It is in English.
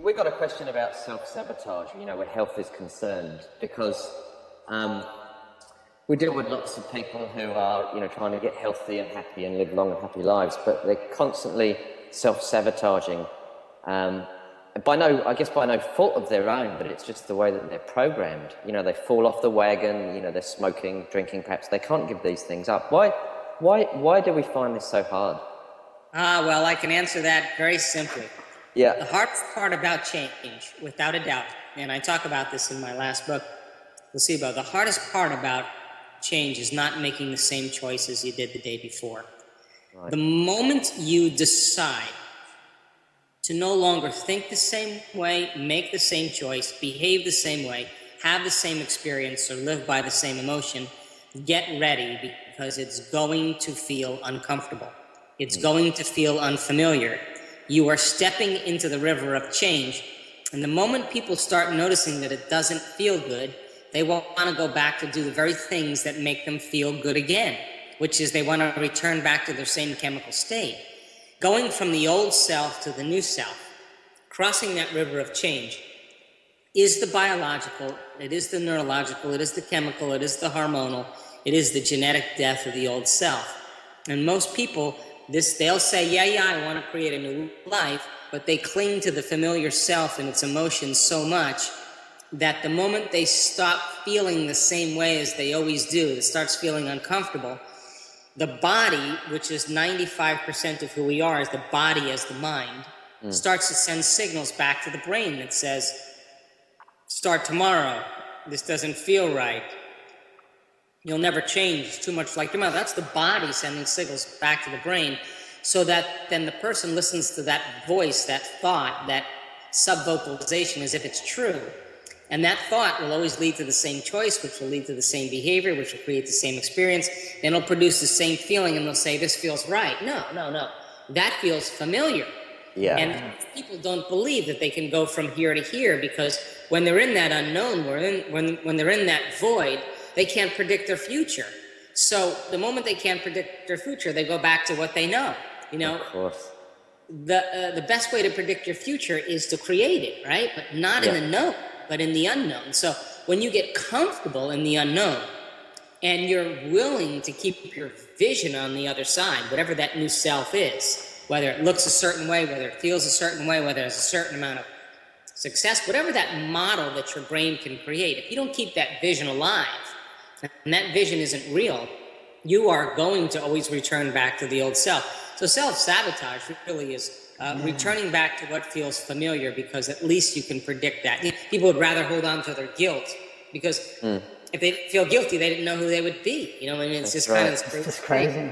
We got a question about self-sabotage, where health is concerned, because we deal with lots of people who are, trying to get healthy and happy and live long and happy lives, but they're constantly self-sabotaging. By no fault of their own, but it's just the way that they're programmed. They fall off the wagon, they're smoking, drinking perhaps. They can't give these things up. Why do we find this so hard? Well, I can answer that very simply. Yeah. The hardest part about change, without a doubt, and I talk about this in my last book, Placebo, the hardest part about change is not making the same choices you did the day before. Right. The moment you decide to no longer think the same way, make the same choice, behave the same way, have the same experience, or live by the same emotion, get ready, because it's going to feel uncomfortable. It's going to feel unfamiliar. You are stepping into the river of change, and the moment people start noticing that it doesn't feel good, they want to go back to do the very things that make them feel good again, which is they want to return back to their same chemical state. Going from the old self to the new self, crossing that river of change, is the biological, it is the neurological, it is the chemical, it is the hormonal, it is the genetic death of the old self. And most people, they'll say, yeah, I want to create a new life, but they cling to the familiar self and its emotions so much that the moment they stop feeling the same way as they always do, it starts feeling uncomfortable. The body, which is 95% of who we are, is the body as the mind, starts to send signals back to the brain that says, start tomorrow, this doesn't feel right. You'll never change, it's too much like your mother. That's the body sending signals back to the brain, so that then the person listens to that voice, that thought, that sub-vocalization as if it's true. And that thought will always lead to the same choice, which will lead to the same behavior, which will create the same experience. Then it'll produce the same feeling, and they'll say, this feels right. No. That feels familiar. Yeah. And people don't believe that they can go from here to here, because when they're in that unknown, when they're in that void, they can't predict their future. So the moment they can't predict their future, they go back to what they know. Of course. The best way to predict your future is to create it, right? But not in the known, but in the unknown. So when you get comfortable in the unknown, and you're willing to keep your vision on the other side, whatever that new self is, whether it looks a certain way, whether it feels a certain way, whether there's a certain amount of success, whatever that model that your brain can create, if you don't keep that vision alive, and that vision isn't real, you are going to always return back to the old self. So self-sabotage really is returning back to what feels familiar, because at least you can predict that. People would rather hold on to their guilt, because if they feel guilty, they didn't know who they would be. It's just kind of this crazy. It's crazy.